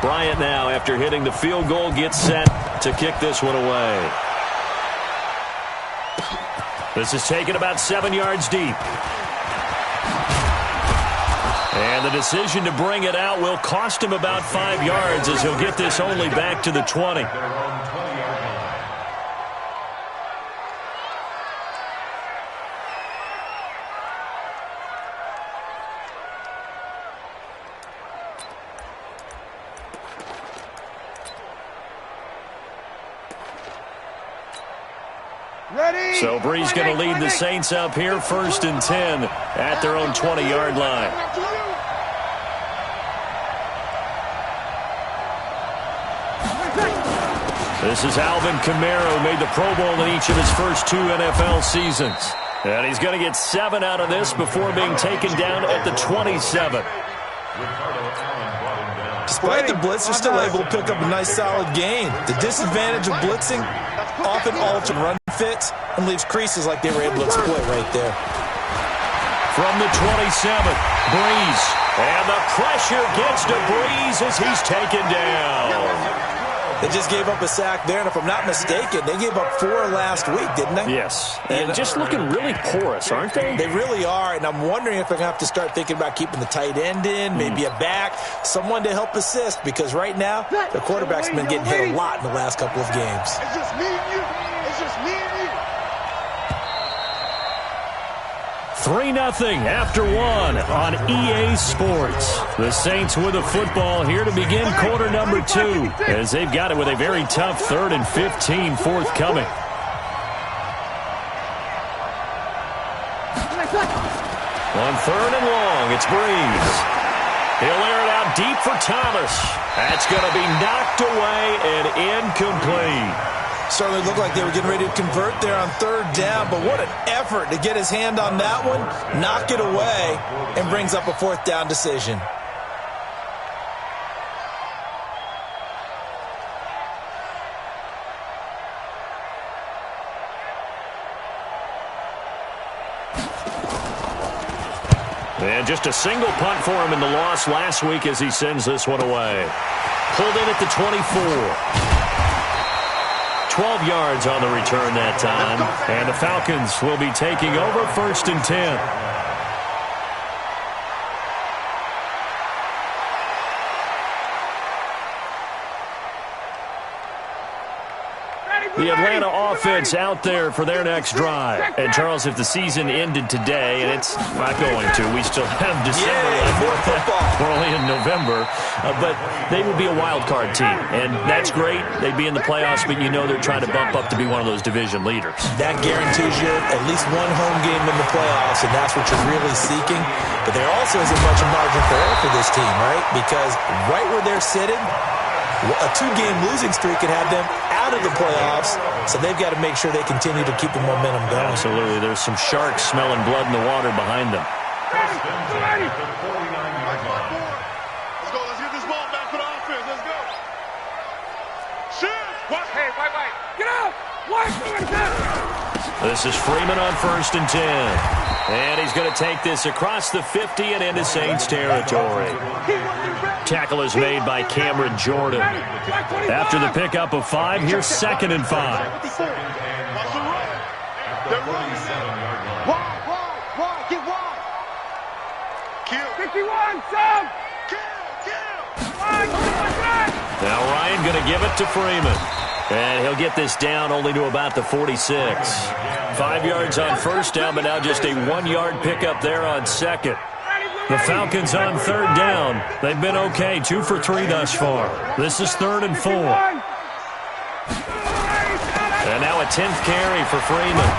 Bryant now, after hitting the field goal, gets set to kick this one away. This is taken about 7 yards deep. And the decision to bring it out will cost him about 5 yards as he'll get this only back to the 20. So Bree's going to lead the Saints up here, 1st and 10 at their own 20-yard line. This is Alvin Kamara, who made the Pro Bowl in each of his first 2 NFL seasons. And he's going to get 7 out of this before being taken down at the 27. Despite the blitz, they're still able to pick up a nice, solid gain. The disadvantage of blitzing often alters run fits and leaves creases like they were able to exploit right there. From the 27, Brees. And the pressure gets to Brees as he's taken down. They just gave up a sack there, and if I'm not mistaken, they gave up 4 last week, didn't they? Yes. And just looking really porous, aren't they? They really are, and I'm wondering if they're going to have to start thinking about keeping the tight end in, maybe a back, someone to help assist, because right now, the quarterback's been getting hit a lot in the last couple of games. It's just me and you. It's just me and you. 3-0 after 1 on EA Sports. The Saints with a football here to begin quarter number 2, as they've got it with a very tough 3rd and 15 forthcoming. On 3rd and long, it's Brees. He'll air it out deep for Thomas. That's going to be knocked away and incomplete. Certainly looked like they were getting ready to convert there on 3rd down, but what an effort to get his hand on that one, knock it away, and brings up a 4th down decision. And just a single punt for him in the loss last week as he sends this one away. Pulled in at the 24. 12 yards on the return that time. And the Falcons will be taking over 1st and 10. The Atlanta offense out there for their next drive. And, Charles, if the season ended today, and it's not going to, we still have December left. We're only in November. But they would be a wild card team. And that's great. They'd be in the playoffs, but you know they're trying to bump up to be one of those division leaders. That guarantees you at least one home game in the playoffs, and that's what you're really seeking. But there also isn't much margin for error for this team, right? Because right where they're sitting, a 2-game losing streak could have them out of the playoffs, so they've got to make sure they continue to keep the momentum going. Absolutely. There's some sharks smelling blood in the water behind them. Let's go. Let's get this ball back for the offense. Let's go. Shoot. Hey, white. Get out. This is Freeman on 1st and 10. And he's going to take this across the 50 and into Saints territory. Tackle is made by Cameron Jordan. After the pickup of 5, here's 2nd and 5. Get wide. Kill. 51, Sam. Now Ryan going to give it to Freeman. And he'll get this down only to about the 46. 5 yards on 1st down, but now just a 1-yard pickup there on 2nd. The Falcons on 3rd down. They've been okay, 2 for 3 thus far. This is 3rd and 4. And now a 10th carry for Freeman.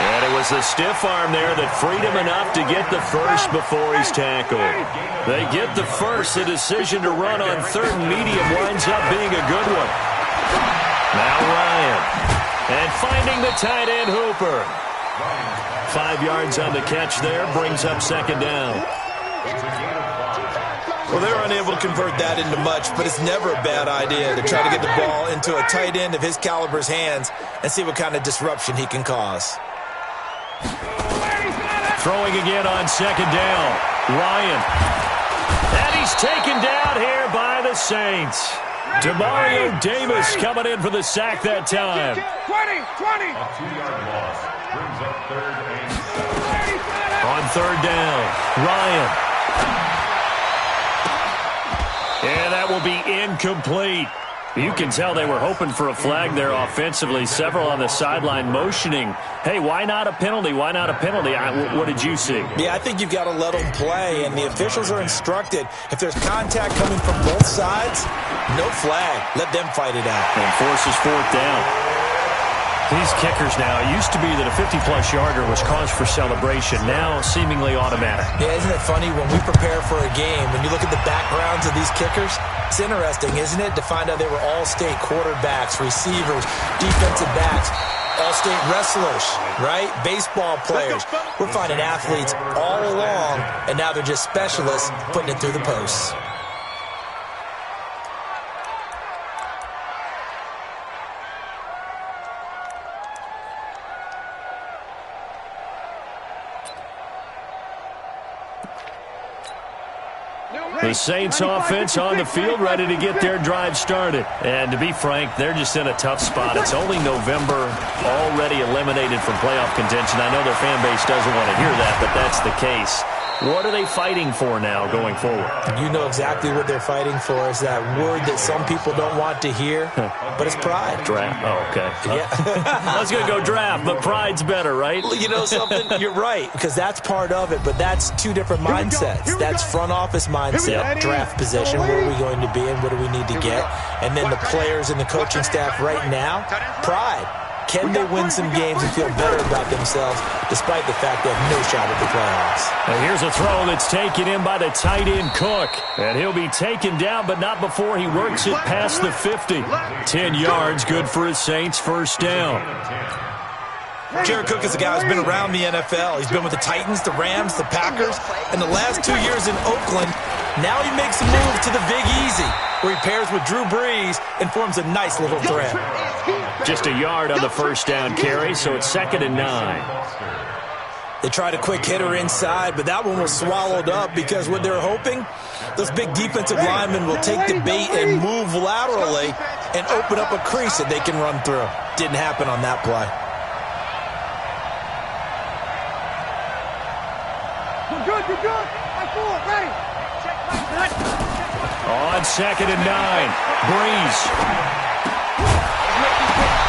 And it was the stiff arm there that freed him enough to get the first before he's tackled. They get the first. The decision to run on 3rd and medium winds up being a good one. Now Ryan. And finding the tight end Hooper. 5 yards on the catch there, brings up 2nd down. Well, they're unable to convert that into much, but it's never a bad idea to try to get the ball into a tight end of his caliber's hands and see what kind of disruption he can cause. Throwing again on 2nd down. Ryan. And he's taken down here by the the Saints. Demario Davis coming in for the sack that time. 20. A 2-yard loss brings up 3rd and 7. On 3rd down, Ryan. And that will be incomplete. You can tell they were hoping for a flag there offensively. Several on the sideline motioning, hey, why not a penalty? Why not a penalty? What did you see? Yeah, I think you've got to let them play, and the officials are instructed. If there's contact coming from both sides, no flag. Let them fight it out. And forces 4th down. These kickers now, it used to be that a 50-plus yarder was cause for celebration. Now, seemingly automatic. Yeah, isn't it funny when we prepare for a game, when you look at the backgrounds of these kickers, it's interesting, isn't it, to find out they were all-state quarterbacks, receivers, defensive backs, all-state wrestlers, right? Baseball players. We're finding athletes all along, and now they're just specialists putting it through the posts. The Saints offense on the field, ready to get their drive started. And to be frank, they're just in a tough spot. It's only November, already eliminated from playoff contention. I know their fan base doesn't want to hear that, but that's the case. What are they fighting for now going forward? You know exactly what they're fighting for. Is that word that some people don't want to hear, but it's pride. Draft. Oh, okay. Yeah. I was going to go draft, but pride's better, right? You know something? You're right, because that's part of it, but that's two different mindsets. That's front office mindset, draft position, where are we going to be and what do we need to get? And then the players and the coaching staff right now, pride. Can they win some games and feel better about themselves despite the fact they have no shot at the playoffs? And here's a throw that's taken in by the tight end Cook. And he'll be taken down, but not before he works it past the 50. 10 yards, good for his Saints, 1st down. Jared Cook is a guy who's been around the NFL. He's been with the Titans, the Rams, the Packers, and the last 2 years in Oakland. Now he makes a move to the Big Easy, where he pairs with Drew Brees and forms a nice little threat. Just a yard on the 1st down carry, so it's 2nd and 9. They tried a quick hitter inside, but that one was swallowed up because what they're hoping, those big defensive linemen will take the bait and move laterally and open up a crease that they can run through. Didn't happen on that play. You're good. Ready. On 2nd and 9, Breeze.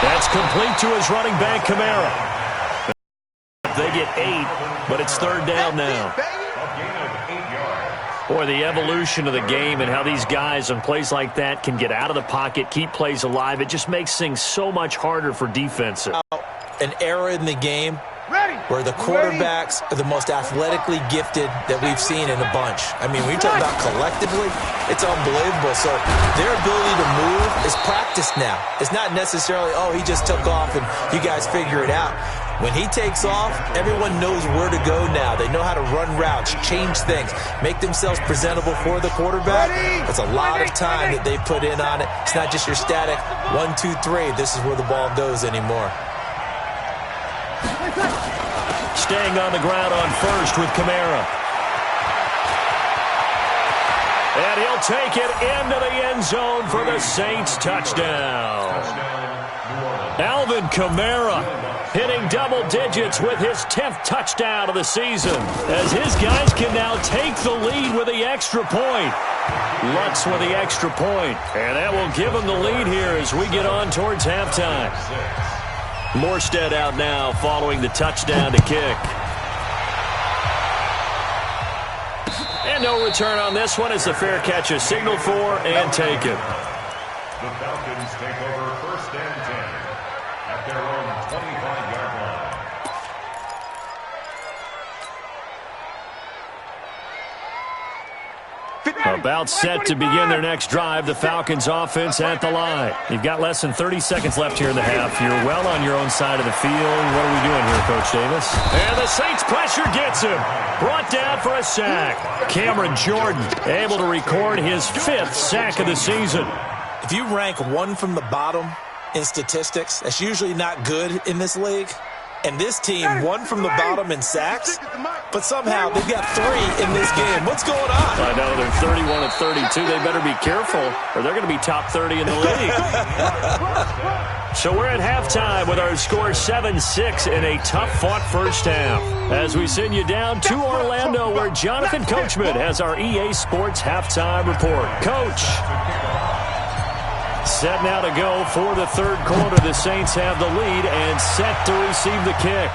That's complete to his running back, Kamara. They get 8, but it's 3rd down now. Boy, the evolution of the game and how these guys on plays like that can get out of the pocket, keep plays alive, it just makes things so much harder for defensive. An era in the game where the quarterbacks are the most athletically gifted that we've seen in a bunch. I mean, when you talk about collectively, it's unbelievable. So their ability to move is practiced now. It's not necessarily, oh, he just took off and you guys figure it out. When he takes off, everyone knows where to go now. They know how to run routes, change things, make themselves presentable for the quarterback. That's a lot of time that they put in on it. It's not just your static 1, 2, 3. This is where the ball goes anymore. Staying on the ground on 1st with Kamara. And he'll take it into the end zone for the Saints touchdown. Alvin Kamara hitting double digits with his 10th touchdown of the season, as his guys can now take the lead with the extra point. Lutz with the extra point, and that will give him the lead here as we get on towards halftime. Morstead out now following the touchdown to kick. And no return on this one as the fair catch is signaled for and taken. The Falcons take over 1st and 10 at their own 25-yard line. About set to begin their next drive, the Falcons offense at the line. You've got less than 30 seconds left here in the half. You're well on your own side of the field. What are we doing here, Coach Davis? And the Saints pressure gets him. Brought down for a sack. Cameron Jordan able to record his 5th sack of the season. If you rank one from the bottom in statistics, that's usually not good in this league. And this team won from the bottom in sacks, but somehow they've got 3 in this game. What's going on? I know, they're 31-32. They better be careful, or they're going to be top 30 in the league. So we're at halftime with our score 7-6 in a tough-fought first half. As we send you down to Orlando, where Jonathan Coachman has our EA Sports halftime report. Coach. Set now to go for the third quarter. The Saints have the lead and set to receive the kick.